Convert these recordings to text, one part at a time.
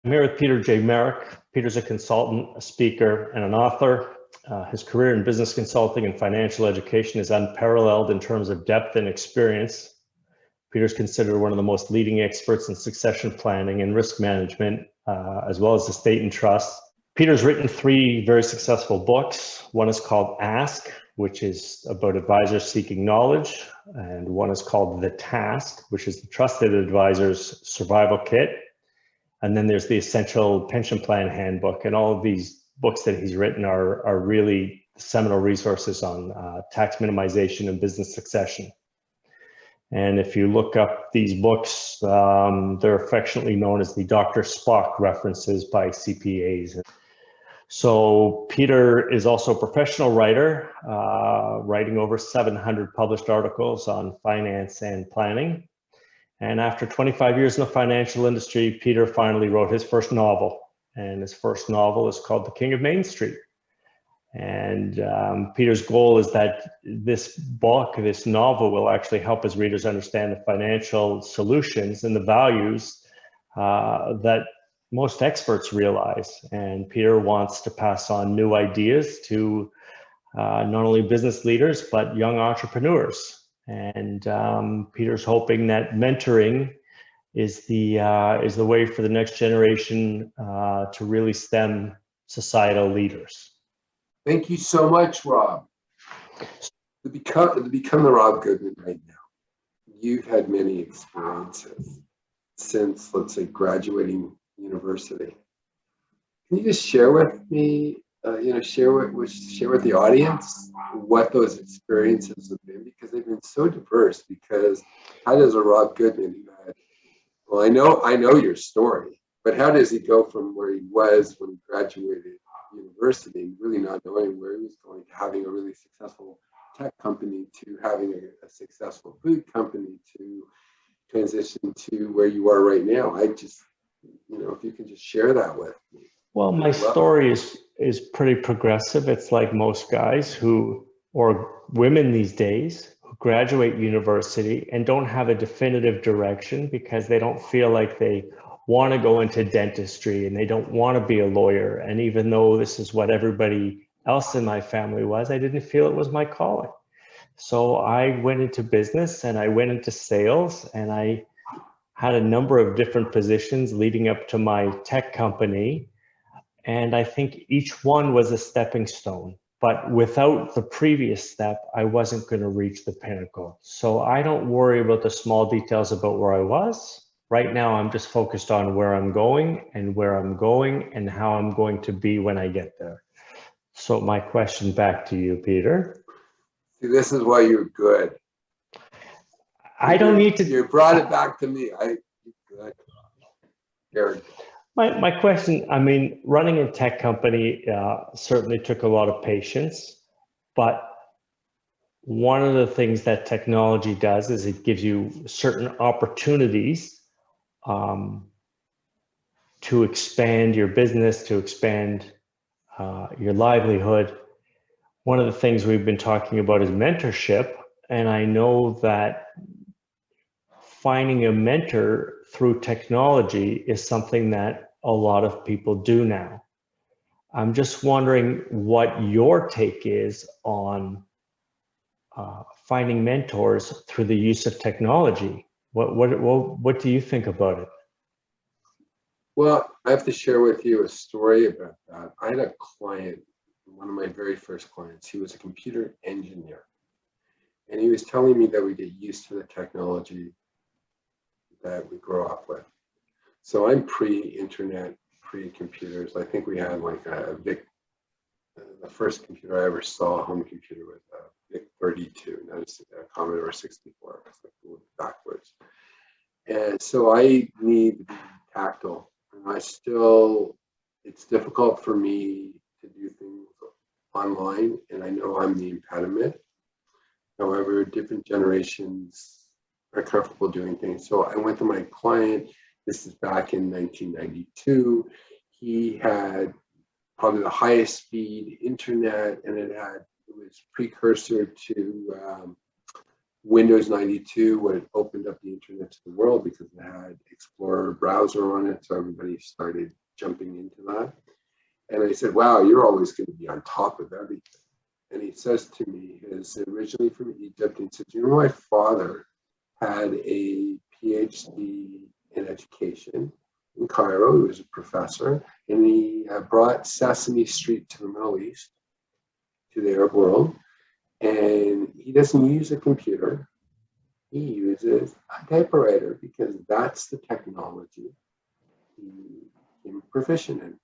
I'm here with Peter J. Merrick. Peter's a consultant, a speaker, and an author. His career in business consulting and financial education is unparalleled in terms of depth and experience. Peter's considered one of the most leading experts in succession planning and risk management, as well as estate and trust. Peter's written 3 very successful books. One is called Ask, which is about advisors seeking knowledge, and one is called The Task, which is the Trusted Advisor's Survival Kit. And then there's the Essential Pension Plan Handbook, and all of these books that he's written are really seminal resources on tax minimization and business succession. And if you look up these books, they're affectionately known as the Dr. Spock references by CPAs. So Peter is also a professional writer, writing over 700 published articles on finance and planning. And after 25 years in the financial industry, Peter finally wrote his first novel. And his first novel is called The King of Main Street. And Peter's goal is that this book, this novel, will actually help his readers understand the financial solutions and the values that most experts realize. And Peter wants to pass on new ideas to not only business leaders, but young entrepreneurs. And Peter's hoping that mentoring is the way for the next generation to really stem societal leaders. Thank you so much, Rob. To become the Rob Goodman right now, you've had many experiences since, let's say, graduating university. Can you just share with me, share with the audience what those experiences have been, because they've been so diverse. Because how does a Rob Goodman who had, well, I know your story, but how does he go from where he was when he graduated university, really not knowing where he was going, to having a really successful tech company, to having a successful food company, to transition to where you are right now? I just, if you can just share that with me. Well, my story is pretty progressive. It's like most guys or women these days, who graduate university and don't have a definitive direction because they don't feel like they want to go into dentistry and they don't want to be a lawyer. And even though this is what everybody else in my family was, I didn't feel it was my calling. So I went into business and I went into sales, and I had a number of different positions leading up to my tech company. And I think each one was a stepping stone. But without the previous step, I wasn't going to reach the pinnacle. So I don't worry about the small details about where I was. Right now, I'm just focused on where I'm going and how I'm going to be when I get there. So my question back to you, Peter. See, this is why you're good. I don't need to. You brought it back to me. Good. Very good. My question, I mean, running a tech company certainly took a lot of patience, but one of the things that technology does is it gives you certain opportunities to expand your business, to expand your livelihood. One of the things we've been talking about is mentorship, and I know that finding a mentor through technology is something that a lot of people do now. I'm just wondering what your take is on finding mentors through the use of technology. What do you think about it? Well, I have to share with you a story about that. I had a client, one of my very first clients. He was a computer engineer, and he was telling me that we get used to the technology that we grow up with. So I'm pre-internet, pre-computers. I think we had like a VIC. The first computer I ever saw, a home computer, was a VIC 32, not a Commodore 64. It's like backwards. And so I need to be tactile. And it's difficult for me to do things online, and I know I'm the impediment. However, different generations are comfortable doing things. So I went to my client. This is back in 1992. He had probably the highest speed internet, and it was precursor to Windows 92 would opened up the internet to the world because it had Explorer browser on it. So everybody started jumping into that. And I said, wow, you're always going to be on top of everything. And he says to me, he's originally from Egypt, and he said, you know, my father had a PhD in education in Cairo. He was a professor, and he brought Sesame Street to the Middle East, to the Arab world. And he doesn't use a computer. He uses a typewriter because that's the technology he became proficient in.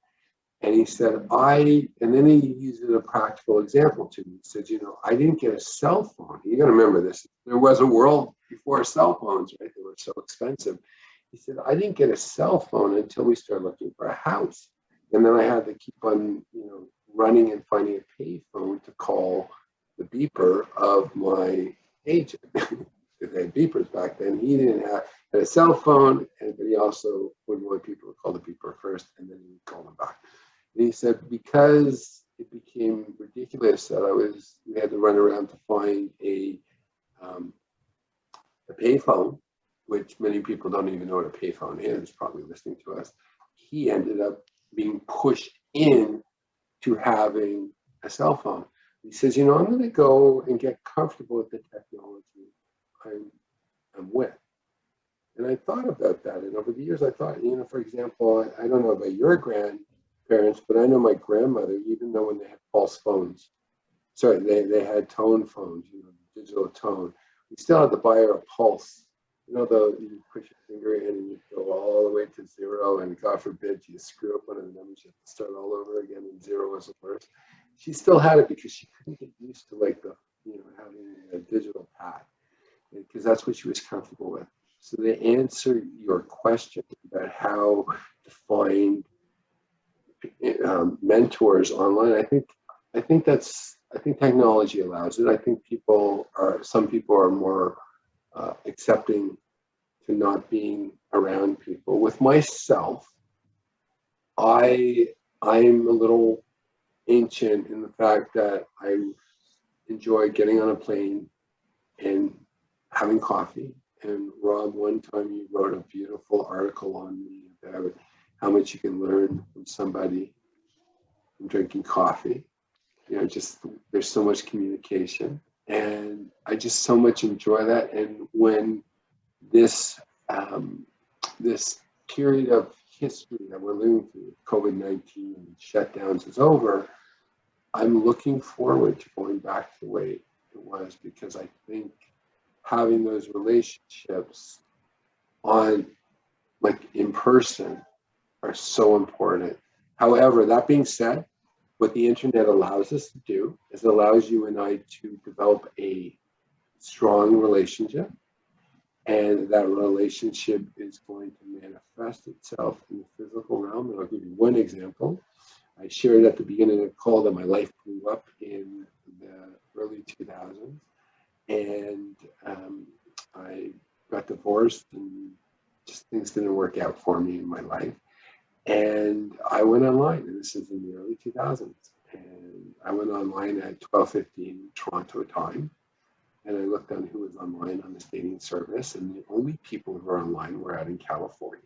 And he said, and then he used a practical example to me. He said, you know, I didn't get a cell phone. You got to remember this. There was a world before cell phones, right? They were so expensive. He said, I didn't get a cell phone until we started looking for a house. And then I had to keep on, you know, running and finding a payphone to call the beeper of my agent. They had beepers back then. He didn't have a cell phone, but he also would want people to call the beeper first, and then he would call them back. And he said, because it became ridiculous that we had to run around to find a payphone, which many people don't even know what a payphone is, probably listening to us. He ended up being pushed in to having a cell phone. He says, you know, I'm going to go and get comfortable with the technology I'm with. And I thought about that. And over the years, I thought, you know, for example, I don't know about your grandparents, but I know my grandmother, even though when they had pulse phones, sorry, they had tone phones, you know, digital tone, we still had to buy her a pulse. You know, you push your finger in and you go all the way to zero, and God forbid you screw up one of the numbers, you have to start all over again, and zero was the worst. She still had it because she couldn't get used to having a digital pad, because that's what she was comfortable with. So to answer your question about how to find mentors online, I think technology allows it. I think some people are more accepting to not being around people. With myself, I'm a little ancient in the fact that I enjoy getting on a plane and having coffee. And Rob, one time you wrote a beautiful article on me about how much you can learn from somebody from drinking coffee. You know, just there's so much communication, and I just so much enjoy that. And when this period of history that we're living through, COVID-19 and shutdowns is over, I'm looking forward to going back to the way it was, because I think having those relationships in person are so important. However, that being said, what the internet allows us to do is it allows you and I to develop a strong relationship, and that relationship is going to manifest itself in the physical realm. And I'll give you one example. I shared at the beginning of the call that my life blew up in the early 2000s, and I got divorced, and just things didn't work out for me in my life. And I went online, and this is in the early 2000s. And I went online at 12:15 Toronto time, and I looked on who was online on this dating service, and the only people who were online were out in California.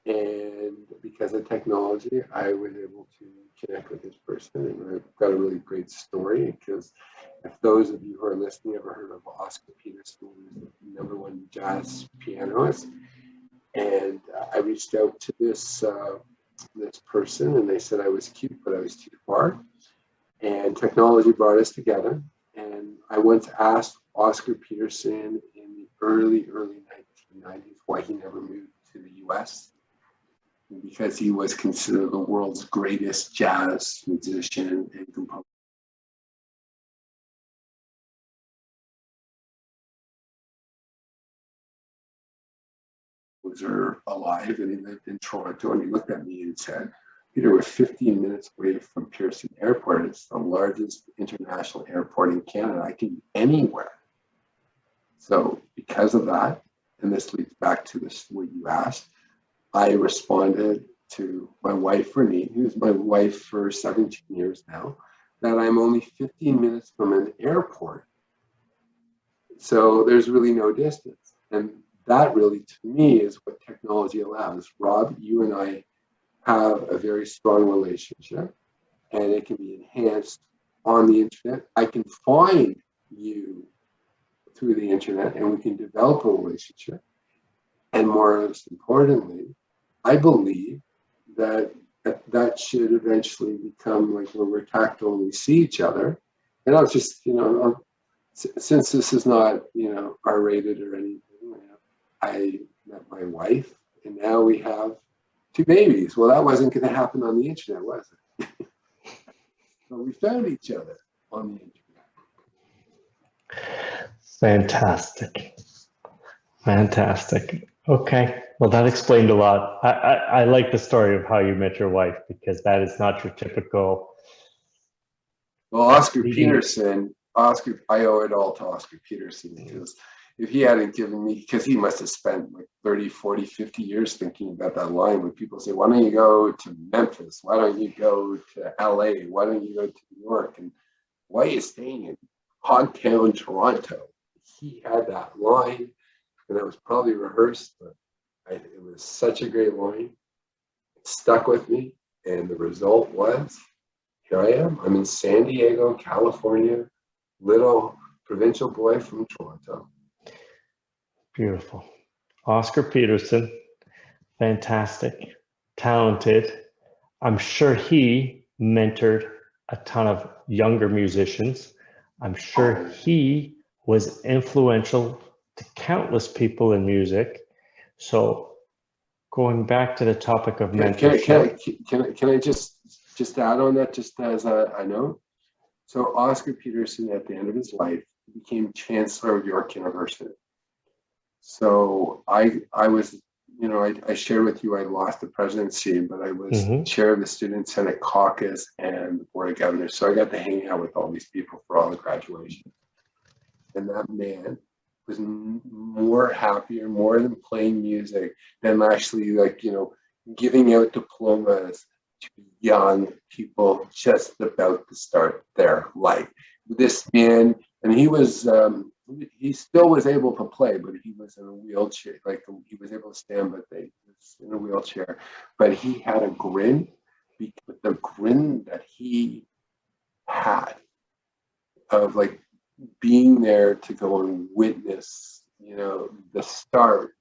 And because of technology, I was able to connect with this person, and I've got a really great story, because if those of you who are listening ever heard of Oscar Peterson, who's the #1 jazz pianist, and I reached out to this person, and they said I was cute, but I was too far. And technology brought us together. And I once asked Oscar Peterson in the early 1990s why he never moved to the US, because he was considered the world's greatest jazz musician and composer. Are alive, and he lived in Toronto, and he looked at me and said, Peter, we're 15 minutes away from Pearson Airport. It's the largest international airport in Canada. I can be anywhere. So because of that, and this leads back to this, what you asked, I responded to my wife, Renee, who's my wife for 17 years now, that I'm only 15 minutes from an airport. So there's really no distance. And that really, to me, is what technology allows. Rob, you and I have a very strong relationship, and it can be enhanced on the internet. I can find you through the internet, and we can develop a relationship. And most importantly, I believe that that should eventually become like where we're tactile and we see each other. And I was just, since this is not, R-rated or anything, I met my wife, and now we have 2 babies. Well, that wasn't going to happen on the internet, was it? So we found each other on the internet. Fantastic. Fantastic. Okay. Well, that explained a lot. I like the story of how you met your wife, because that is not your typical. Well, Oscar Peterson, I owe it all to Oscar Peterson, because if he hadn't given me, because he must have spent like 30, 40, 50 years thinking about that line when people say, why don't you go to Memphis? Why don't you go to LA? Why don't you go to New York? And why are you staying in Hogtown, Toronto? He had that line, and it was probably rehearsed, but it was such a great line. It stuck with me, and the result was, here I am. I'm in San Diego, California, little provincial boy from Toronto. Beautiful. Oscar Peterson, fantastic, talented. I'm sure he mentored a ton of younger musicians. I'm sure he was influential to countless people in music. So going back to the topic of mentorship. Can I just add on that, just as a note? So Oscar Peterson, at the end of his life, became Chancellor of York University. So I was, I shared with you I lost the presidency, but I was chair of the Student Senate Caucus and the Board of Governors. So I got to hang out with all these people for all the graduation. And that man was more happier, more than playing music, than actually giving out diplomas to young people just about to start their life. This man, and he still was able to play, but he was in a wheelchair. He was able to stand, but he was in a wheelchair. But he had a grin, because the grin that he had of being there to go and witness, the start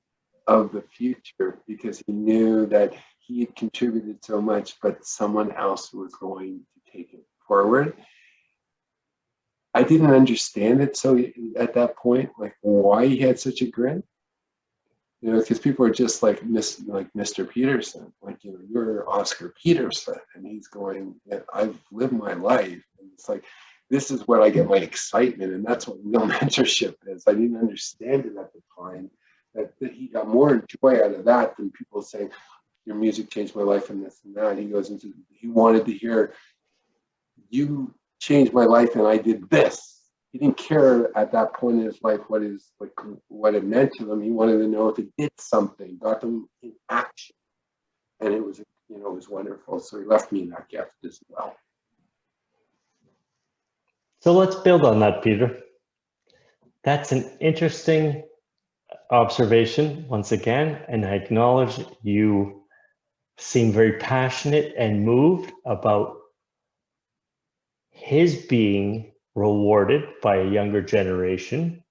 of the future, because he knew that he had contributed so much, but someone else was going to take it forward. I didn't understand it so at that point, why he had such a grin. Because people are just like Mr. Peterson, you're Oscar Peterson, and he's going, I've lived my life, and it's this is what I get my excitement, and that's what real mentorship is. I didn't understand it at the time, that he got more joy out of that than people saying, your music changed my life and this and that. He wanted to hear, you changed my life and I did this. He didn't care at that point in his life what it meant to them. He wanted to know if it did something, got them in action. And it was, it was wonderful. So he left me that gift as well. So let's build on that, Peter. That's an interesting observation once again, and I acknowledge you seem very passionate and moved about his being rewarded by a younger generation.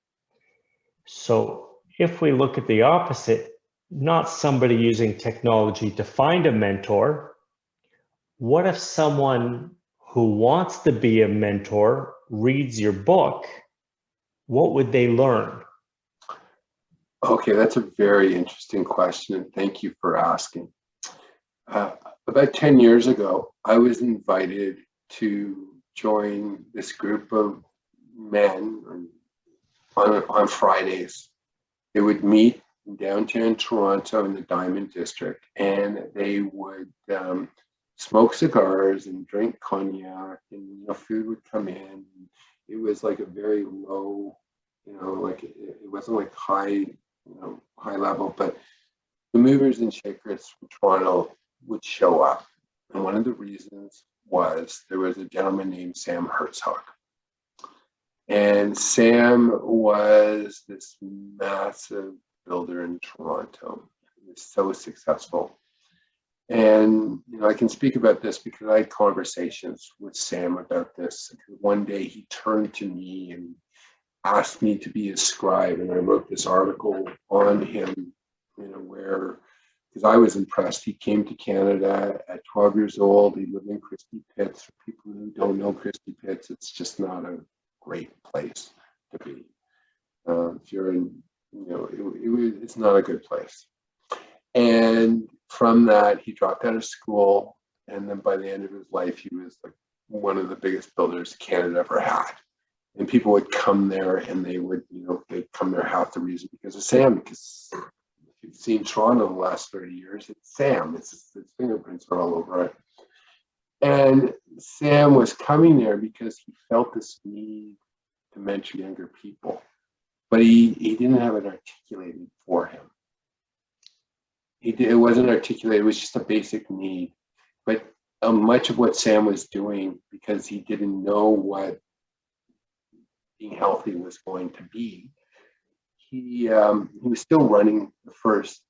So if we look at the opposite, not somebody using technology to find a mentor, what if someone who wants to be a mentor reads your book? What would they learn? Okay, that's a very interesting question, and thank you for asking. About 10 years ago, I was invited to join this group of men on Fridays. They would meet in downtown Toronto in the Diamond District, and they would smoke cigars and drink cognac, and food would come in. It was a very low, it wasn't high, high level, but the movers and shakers from Toronto would show up. And one of the reasons was there was a gentleman named Sam Herzog. And Sam was this massive builder in Toronto. He was so successful. And I can speak about this because I had conversations with Sam about this. One day he turned to me and asked me to be his scribe, and I wrote this article on him, where, because I was impressed. He came to Canada at 12 years old. He lived in Christie Pitts. For people who don't know Christie Pitts, it's just not a great place to be. If you're in, it's not a good place. And from that, he dropped out of school. And then by the end of his life, he was like one of the biggest builders Canada ever had. And people would come there and they would, they'd come there half the reason because of Sam. Because if you've seen Toronto the last 30 years, it's Sam. Its fingerprints are all over it. And Sam was coming there because he felt this need to mentor younger people. But he didn't have it articulated for him. It wasn't articulated, it was just a basic need. But much of what Sam was doing, because he didn't know what being healthy was going to be, he was still running the first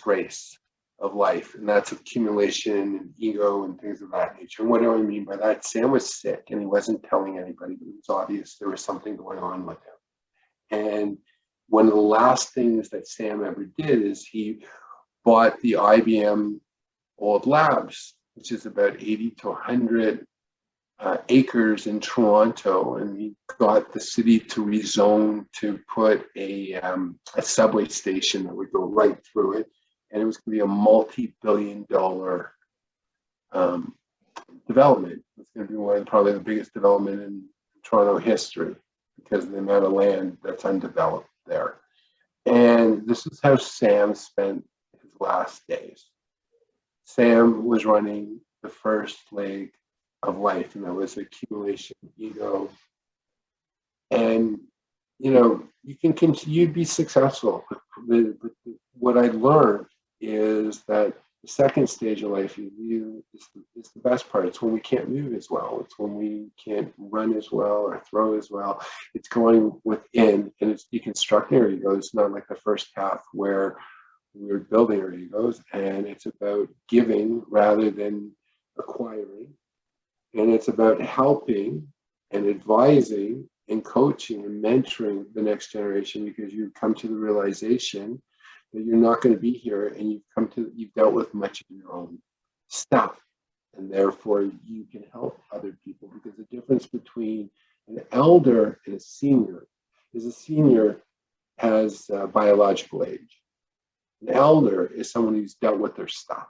race of life, and that's accumulation and ego and things of that nature. And what do I mean by that? Sam was sick and he wasn't telling anybody, but it was obvious there was something going on with him. And one of the last things that Sam ever did is he bought the IBM old labs, which is about 80 to 100 acres in Toronto, and he got the city to rezone to put a subway station that would go right through it, and it was going to be a multi-billion-dollar development. It's going to be probably the biggest development in Toronto history because of the amount of land that's undeveloped there. And this is how Sam spent his last days. Sam was running the first leg of life, and that was accumulation, ego. And you can continue to be successful. But what I learned is that the second stage of life is the best part. It's when we can't move as well. It's when we can't run as well or throw as well. It's going within and it's deconstructing our ego. It's not like the first path where we're building our egos, and it's about giving rather than acquiring. And it's about helping and advising and coaching and mentoring the next generation, because you come to the realization that you're not going to be here, and you've dealt with much of your own stuff, and therefore you can help other people. Because the difference between an elder and a senior is a senior has biological age. An elder is someone who's dealt with their stuff.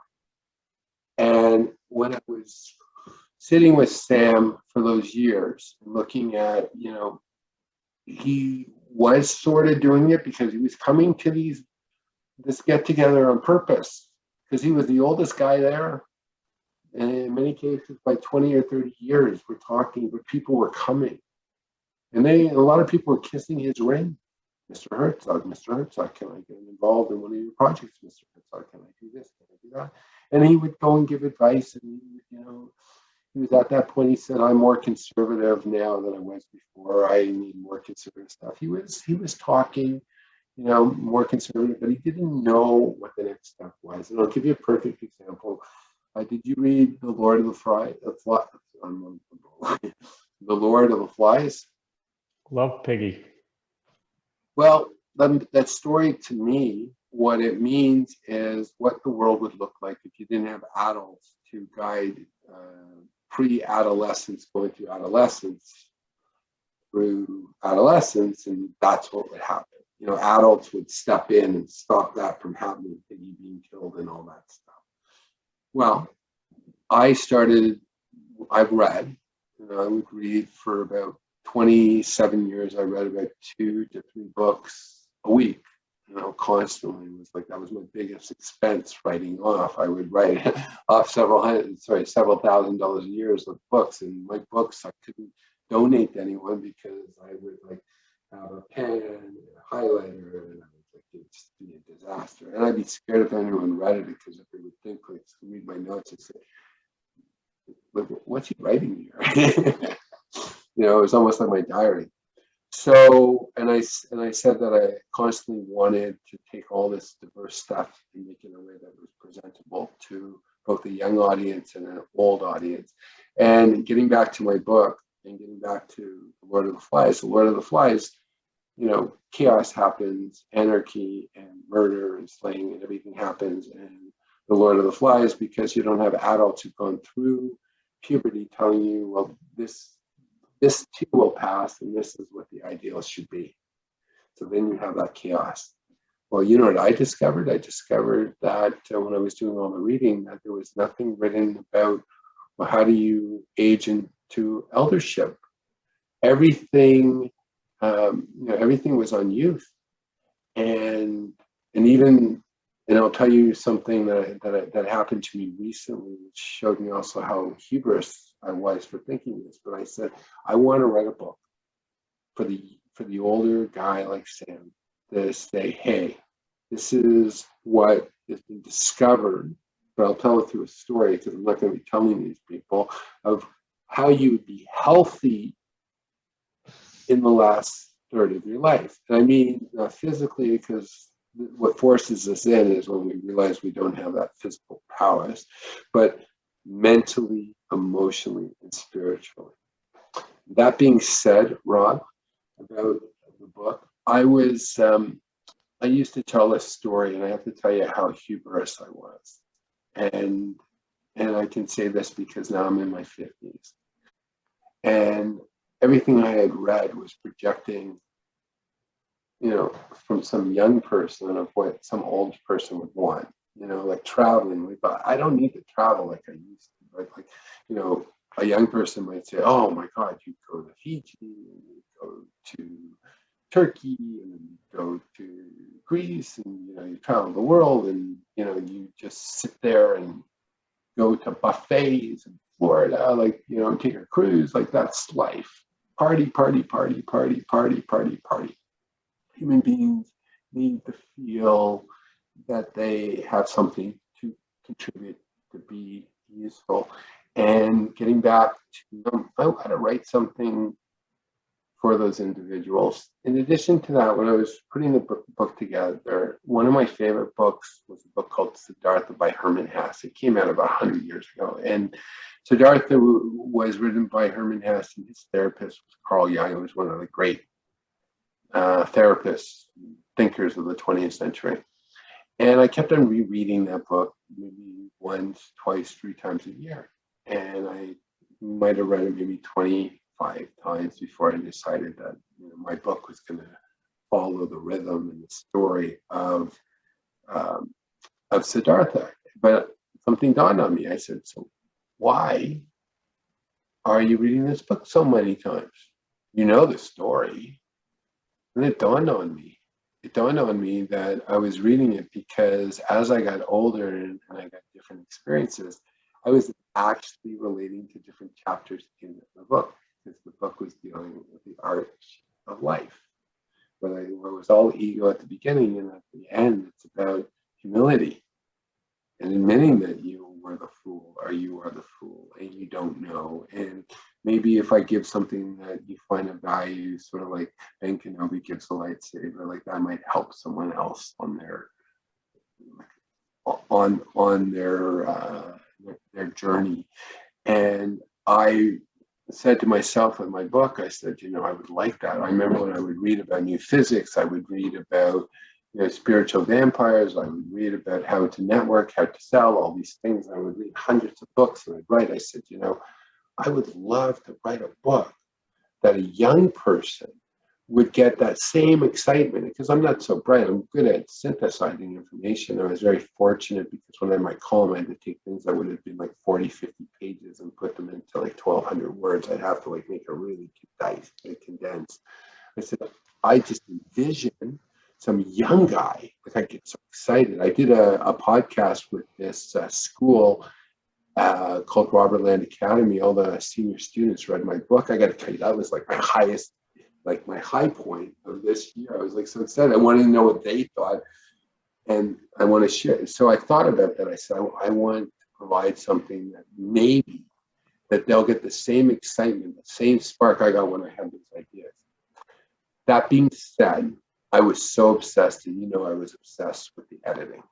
And when I was sitting with Sam for those years, looking at, he was sort of doing it because he was coming to this get together on purpose, because he was the oldest guy there. And in many cases, by 20 or 30 years, we're talking, but people were coming. And a lot of people were kissing his ring. Mr. Herzog, can I get involved in one of your projects? Mr. Herzog, can I do this? Can I do that? And he would go and give advice. And, he was at that point, he said, I'm more conservative now than I was before. I need more conservative stuff. He was talking, more conservative, but he didn't know what the next step was. And I'll give you a perfect example. Did you read The Lord of the Flies? The Lord of the Flies? Love Piggy. Well, that story, to me, what it means is what the world would look like if you didn't have adults to guide pre-adolescents going through adolescence, and that's what would happen. Adults would step in and stop that from happening, Piggy being killed and all that stuff. Well, I've read, I would read for about 27 years. I read about 2 to 3 books a week, constantly. It was like that was my biggest expense, writing off. I would write off several $1,000s a year of books, and my books I couldn't donate to anyone because I would have a pen and a highlighter, and I would it'd just be a disaster. And I'd be scared if anyone read it, because if they would think, read my notes and say, what's he writing here? it was almost like my diary. So, and I said that I constantly wanted to take all this diverse stuff and make it in a way that was presentable to both a young audience and an old audience. And getting back to my book and getting back to The Lord of the Flies, chaos happens, anarchy and murder and slaying and everything happens. And The Lord of the Flies, because you don't have adults who've gone through puberty telling you, well, this too will pass, and this is what the ideal should be. So then you have that chaos. Well, you know what I discovered? I discovered that when I was doing all the reading, that there was nothing written about, well, how do you age into eldership? Everything, everything was on youth, and even, and I'll tell you something that happened to me recently, which showed me also how hubris I was for thinking this. But I said, I want to write a book for the older guy like Sam to say, hey, this is what has been discovered, but I'll tell it through a story, because I'm not going to be telling these people of how you would be healthy in the last third of your life. And I mean, not physically, because what forces us in is when we realize we don't have that physical prowess, but mentally, emotionally, and spiritually. That being said, Rob, about the book, I used to tell a story, and I have to tell you how hubris I was. And I can say this because now I'm in my 50s. And everything I had read was projecting, from some young person of what some old person would want, like traveling. But I don't need to travel like I used to. Like, a young person might say, oh my God, you go to Fiji, and you go to Turkey, and then you go to Greece, and, you travel the world, and, you just sit there and go to buffets in Florida, like, take a cruise, like that's life. Party, party, party, party, party, party, party. Human beings need to feel that they have something to contribute, to be useful. And getting back to, I want to write something for those individuals. In addition to that, when I was putting the book together, one of my favorite books was a book called Siddhartha by Hermann Hesse. It came out about 100 years ago. And Siddhartha was written by Hermann Hesse, and his therapist was Carl Jung, who was one of the great therapists, thinkers of the 20th century. And I kept on rereading that book maybe once, twice, 3 times a year. And I might have read it maybe 25 times before I decided that my book was going to follow the rhythm and the story of Siddhartha. But something dawned on me. I said, so why are you reading this book so many times? You know the story. And it dawned on me. It dawned on me that I was reading it because as I got older and I got different experiences, I was actually relating to different chapters in the book, because the book was dealing with the art of life. Where it was all ego at the beginning, and at the end, it's about humility and admitting that you were the fool, or you are the fool, and you don't know. And maybe if I give something that you find of value, sort of like Ben Kenobi gives a lightsaber, like that might help someone else on their journey. And I said to myself in my book, I said, I would like that. I remember when I would read about new physics, I would read about spiritual vampires, I would read about how to network, how to sell, all these things. I would read hundreds of books, and I'd write. I said, I would love to write a book that a young person would get that same excitement, because I'm not so bright. I'm good at synthesizing information. I was very fortunate because when I had my column, I had to take things that would have been like 40, 50 pages and put them into like 1,200 words. I'd have to like make a really condensed. I said, I just envision some young guy, like I get so excited. I did a podcast with this school called Robert Land Academy. All the senior students read my book. I got to tell you, that was like my high point of this year. I was like so excited. I wanted to know what they thought, and I want to share. So I thought about that. I said, I want to provide something that maybe that they'll get the same excitement, the same spark I got when I had those ideas. That being said, I was so obsessed, and you know I was obsessed with the editing.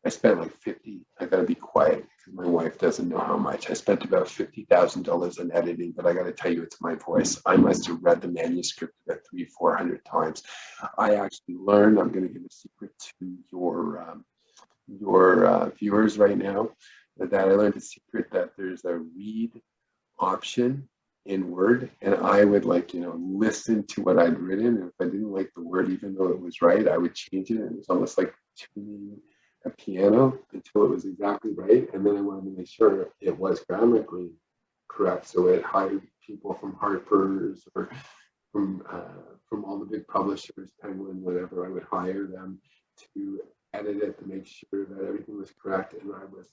I spent like I gotta be quiet because my wife doesn't know how much. I spent about $50,000 on editing, but I gotta tell you, it's my voice. I must have read the manuscript about 300-400 times. I actually learned, I'm gonna give a secret to your viewers right now, that I learned a secret that there's a read option in Word, and I would listen to what I'd written, and if I didn't like the word, even though it was right, I would change it, and it was almost like tuning a piano until it was exactly right, and then I wanted to make sure it was grammatically correct, so it hired people from Harper's or from all the big publishers, Penguin, whatever. I would hire them to edit it to make sure that everything was correct, and I was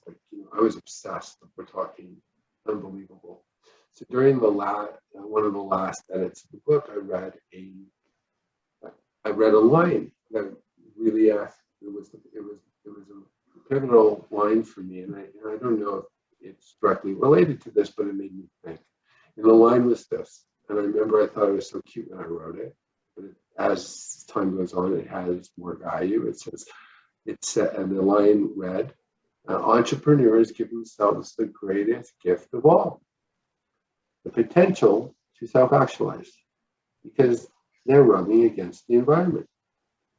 I was obsessed. We're talking unbelievable. So during one of the last edits of the book, I read a line that really asked. It was a pivotal line for me, and I don't know if it's directly related to this, but it made me think. And the line was this, and I remember I thought it was so cute when I wrote it, but as time goes on, it has more value. And the line read, entrepreneurs give themselves the greatest gift of all, the potential to self-actualize, because they're running against the environment.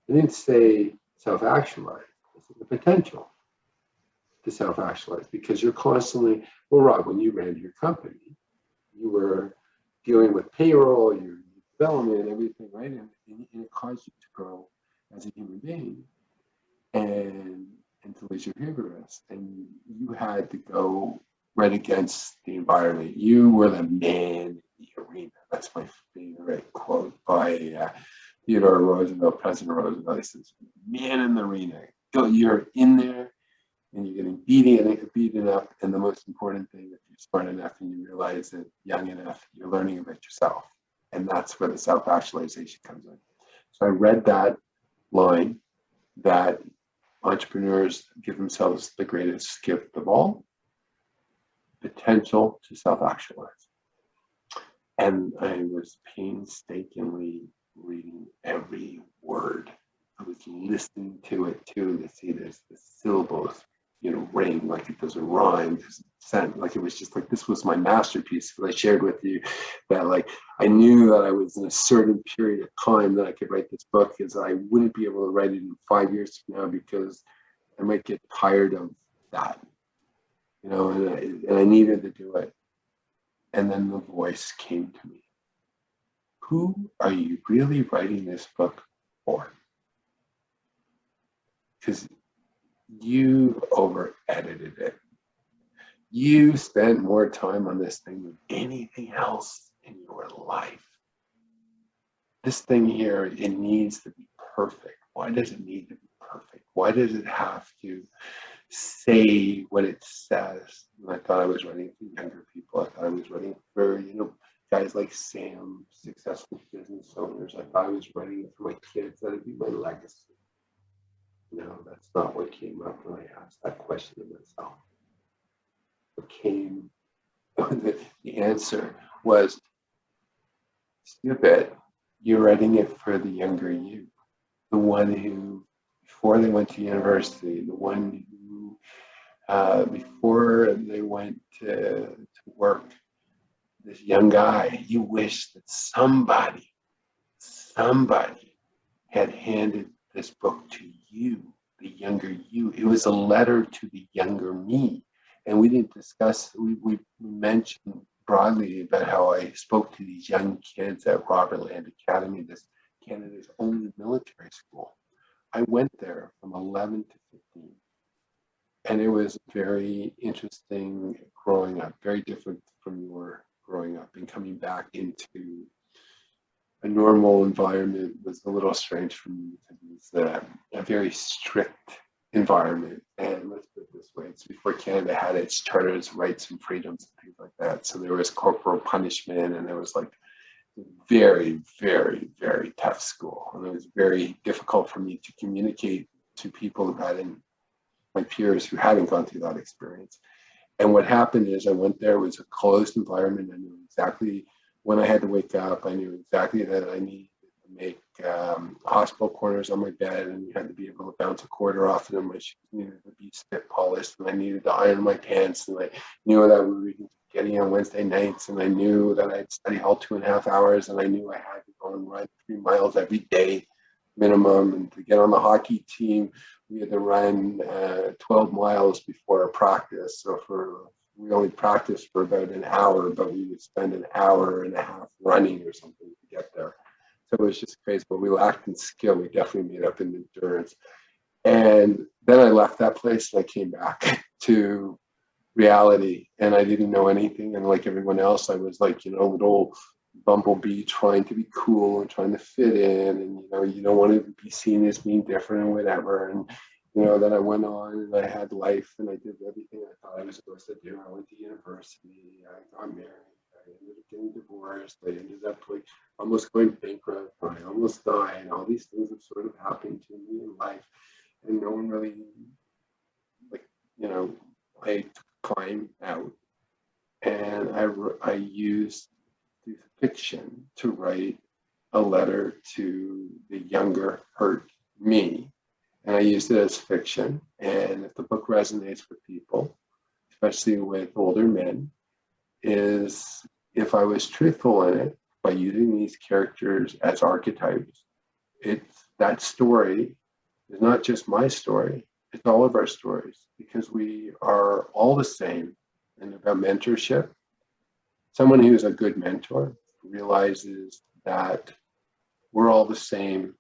I didn't say self-actualize, I said the potential to self-actualize, because you're constantly, well, Rob, when you ran your company, you were dealing with payroll, your development, everything, right? And it caused you to grow as a human being and to lose your hubris. And you had to go right against the environment. You were the man in the arena. That's my favorite quote by Theodore Roosevelt, President Roosevelt. He says, man in the arena. You're in there and you're getting beaten up. And the most important thing, if you're smart enough and you realize it young enough, you're learning about yourself. And that's where the self-actualization comes in. So I read that line, that entrepreneurs give themselves the greatest gift of all, potential to self-actualize. And I was painstakingly reading every word. I was listening to it too, to see there's the syllables, ring, like it doesn't rhyme, there's scent, like it was just like, this was my masterpiece. But I shared with you that I knew that I was in a certain period of time that I could write this book, because I wouldn't be able to write it in 5 years from now, because I might get tired of that, and I needed to do it. And then the voice came to me. Who are you really writing this book for? Because you over-edited it. You spent more time on this thing than anything else in your life. This thing here, it needs to be perfect. Why does it need to be perfect? Why does it have to say what it says? And I thought I was writing for younger people. I thought I was writing for, guys like Sam, successful business owners. I thought I was writing it for my kids. That'd be my legacy. No, that's not what came up when I asked that question of myself. What came, the answer was, stupid, you're writing it for the younger you. The one who, before they went to university, the one who, before they went to work, this young guy, you wish that somebody had handed this book to you, the younger you. It was a letter to the younger me. And we didn't discuss, we mentioned broadly about how I spoke to these young kids at Robert Land Academy, this Canada's only military school. I went there from 11 to 15. And it was very interesting growing up, very different from your growing up, and coming back into a normal environment was a little strange for me, because it was a very strict environment. And let's put it this way, it's before Canada had its charters, rights and freedoms and things like that. So there was corporal punishment, and there was very, very, very tough school. And it was very difficult for me to communicate to people who hadn't, my peers who hadn't gone through that experience. And what happened is I went there, it was a closed environment. I knew exactly when I had to wake up. I knew exactly that I needed to make hospital corners on my bed, and you had to be able to bounce a quarter off, and then my shoes needed to be spit polished, and I needed to iron my pants, and I knew that we were getting on Wednesday nights, and I knew that I'd study all 2.5 hours, and I knew I had to go and run 3 miles every day minimum. And to get on the hockey team, we had to run 12 miles before our practice. So we only practiced for about an hour, but we would spend an hour and a half running or something to get there. So it was just crazy, but we lacked in skill. We definitely made up in endurance. And then I left that place and I came back to reality, and I didn't know anything. And like everyone else, I was like, little bumblebee trying to be cool and trying to fit in, and you don't want to be seen as being different and whatever. And then I went on and I had life, and I did everything I thought I was supposed to do. I went to university, I got married, I ended up getting divorced, I ended up almost going bankrupt, I almost died. All these things have sort of happened to me in life, and no one really, I took time out, and I used fiction to write a letter to the younger hurt me. And I used it as fiction. And if the book resonates with people, especially with older men, is if I was truthful in it by using these characters as archetypes, that story is not just my story, it's all of our stories, because we are all the same. And about mentorship, someone who's a good mentor realizes that we're all the same.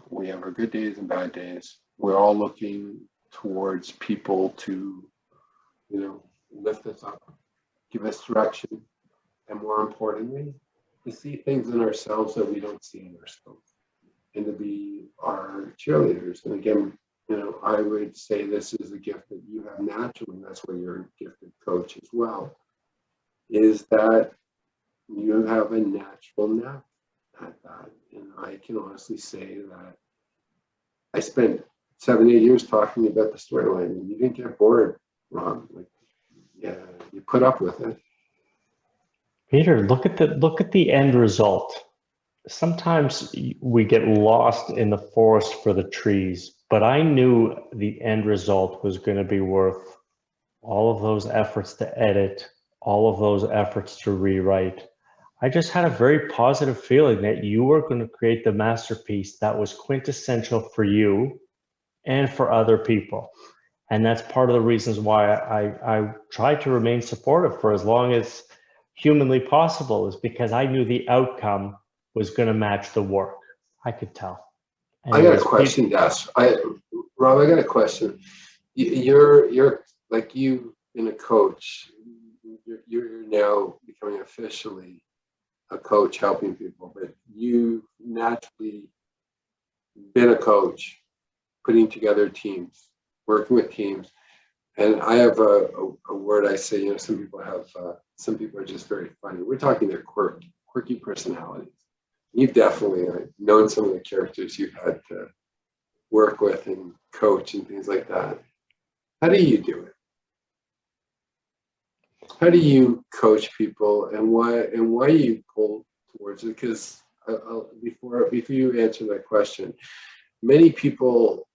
We have our good days and bad days. We're all looking towards people to, lift us up, give us direction, and more importantly, to see things in ourselves that we don't see in ourselves, and to be our cheerleaders. And again, I would say this is a gift that you have naturally, and that's why you're a gifted coach as well, is that you have a natural knack at that. And I can honestly say that I spent 7, 8 years talking about the storyline, and you didn't get bored, Rob. You put up with it. Peter, look at the end result. Sometimes we get lost in the forest for the trees, but I knew the end result was going to be worth all of those efforts to edit, all of those efforts to rewrite. I just had a very positive feeling that you were going to create the masterpiece that was quintessential for you and for other people. And that's part of the reasons why I tried to remain supportive for as long as humanly possible, is because I knew the outcome was going to match the work. I could tell. I got a question, Dash. Rob, I got a question. You're like, you've been a coach. You're now becoming officially a coach helping people, but you've naturally been a coach, putting together teams, working with teams. And I have a word I say, some people are just very funny. We're talking their quirky personalities. You've definitely known some of the characters you've had to work with and coach and things like that. How do you do it? How do you coach people, and why you pull towards it? Because before you answer that question, many people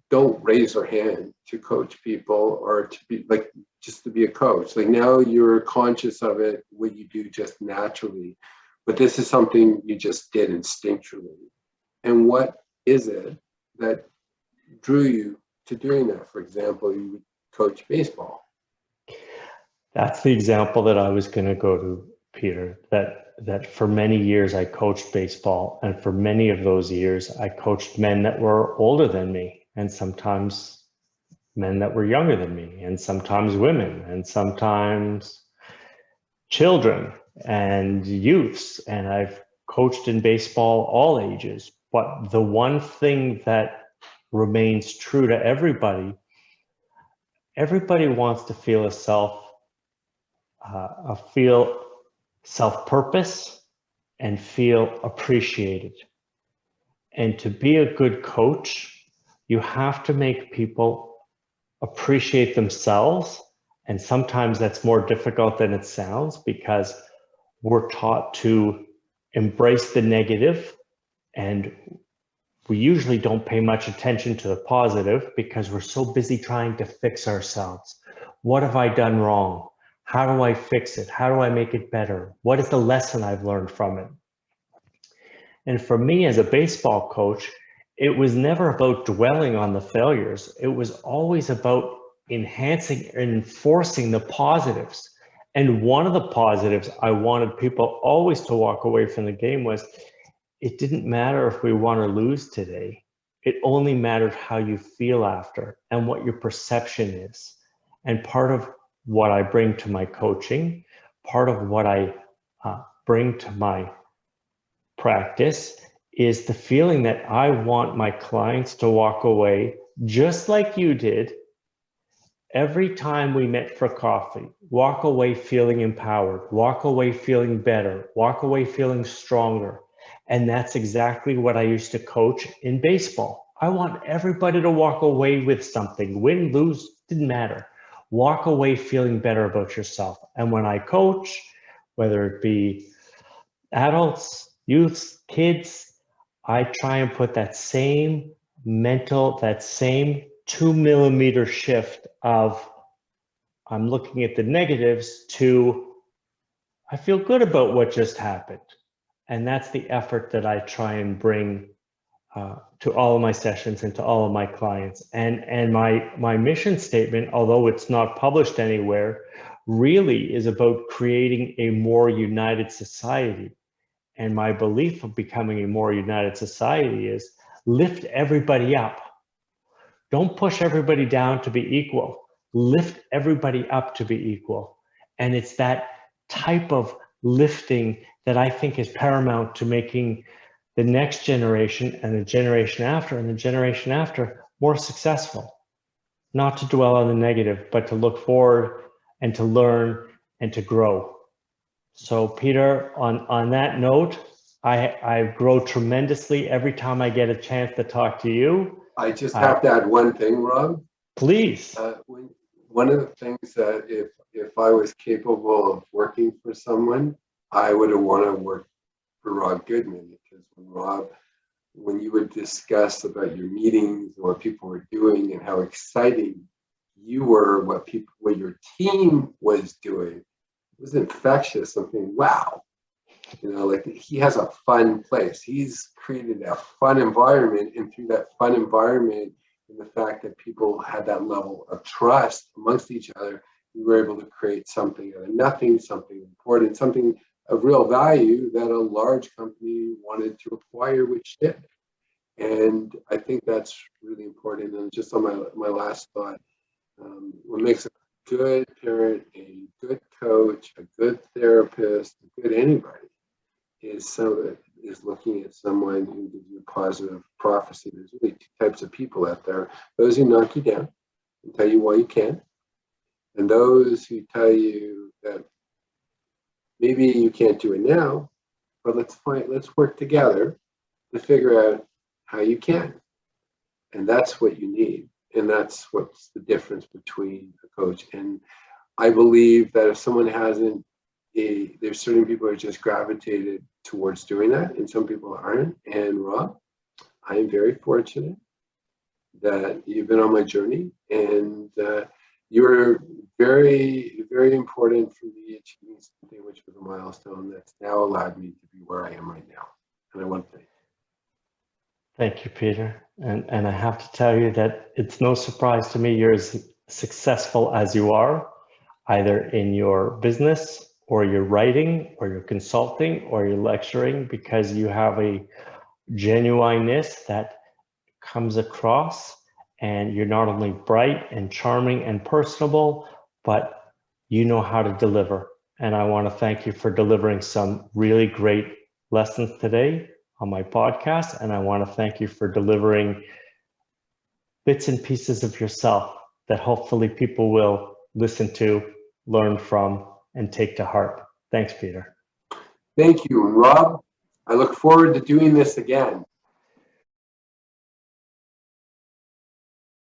don't raise their hand to coach people, or to be just to be a coach. Like, now you're conscious of it, what you do just naturally, but this is something you just did instinctually. And what is it that drew you to doing that? For example, you would coach baseball. That's the example that I was going to go to, Peter, that for many years I coached baseball, and for many of those years I coached men that were older than me, and sometimes men that were younger than me, and sometimes women, and sometimes children and youths. And I've coached in baseball all ages. But the one thing that remains true to everybody wants to feel feel self-purpose and feel appreciated. And to be a good coach, you have to make people appreciate themselves And sometimes that's more difficult than it sounds because we're taught to embrace the negative, and we usually don't pay much attention to the positive because we're so busy trying to fix ourselves. What have I done wrong? How do I fix it? How do I make it better? What is the lesson I've learned from it? And for me as a baseball coach, it was never about dwelling on the failures. It was always about enhancing and enforcing the positives. And one of the positives I wanted people always to walk away from the game was, it didn't matter if we won or lose today. It only mattered how you feel after and what your perception is. And part of what I bring to my coaching, part of what I bring to my practice is the feeling that I want my clients to walk away just like you did every time we met for coffee. Walk away feeling empowered, walk away feeling better, walk away feeling stronger. And that's exactly what I used to coach in baseball. I want everybody to walk away with something. Win, lose, didn't matter. Walk away feeling better about yourself. And when I coach, whether it be adults, youths, kids, I try and put that same mental, that same 2 millimeter shift of I'm looking at the negatives to I feel good about what just happened. And that's the effort that I try and bring to all of my sessions and to all of my clients. And my mission statement, although it's not published anywhere, really is about creating a more united society. And my belief of becoming a more united society is lift everybody up. Don't push everybody down to be equal. Lift everybody up to be equal. And it's that type of lifting that I think is paramount to making the next generation and the generation after and the generation after more successful. Not to dwell on the negative, but to look forward and to learn and to grow. So Peter, on that note, I grow tremendously every time I get a chance to talk to you. I just have to add one thing, Rob. Please. One of the things that if I was capable of working for someone, I would have wanted to work for Rob Goodman, because when you would discuss about your meetings and what people were doing and how exciting you were, what your team was doing, it was infectious. Something, wow, like he has a fun place. He's created a fun environment, and through that fun environment and the fact that people had that level of trust amongst each other, we were able to create something out of nothing, something important, something of real value that a large company wanted to acquire, which did. And I think that's really important. And just on my last thought, what makes a good parent, a good coach, a good therapist, a good anybody is looking at someone who gives you a positive prophecy. There's really two types of people out there: those who knock you down and tell you why you can't, and those who tell you that maybe you can't do it now, but let's work together to figure out how you can. And that's what you need. And that's what's the difference between a coach. And I believe that if someone hasn't, there's certain people who are just gravitated towards doing that, and some people aren't. And Rob, I am very fortunate that you've been on my journey, and you're very, very important for me achieving something which was a milestone that's now allowed me to be where I am right now. And I want to thank you. Thank you, Peter. And I have to tell you that it's no surprise to me you're as successful as you are, either in your business or your writing or your consulting or your lecturing, because you have a genuineness that comes across, and you're not only bright and charming and personable, but you know how to deliver. And I want to thank you for delivering some really great lessons today on my podcast. And I want to thank you for delivering bits and pieces of yourself that hopefully people will listen to, learn from, and take to heart. Thanks, Peter. Thank you, Rob. I look forward to doing this again.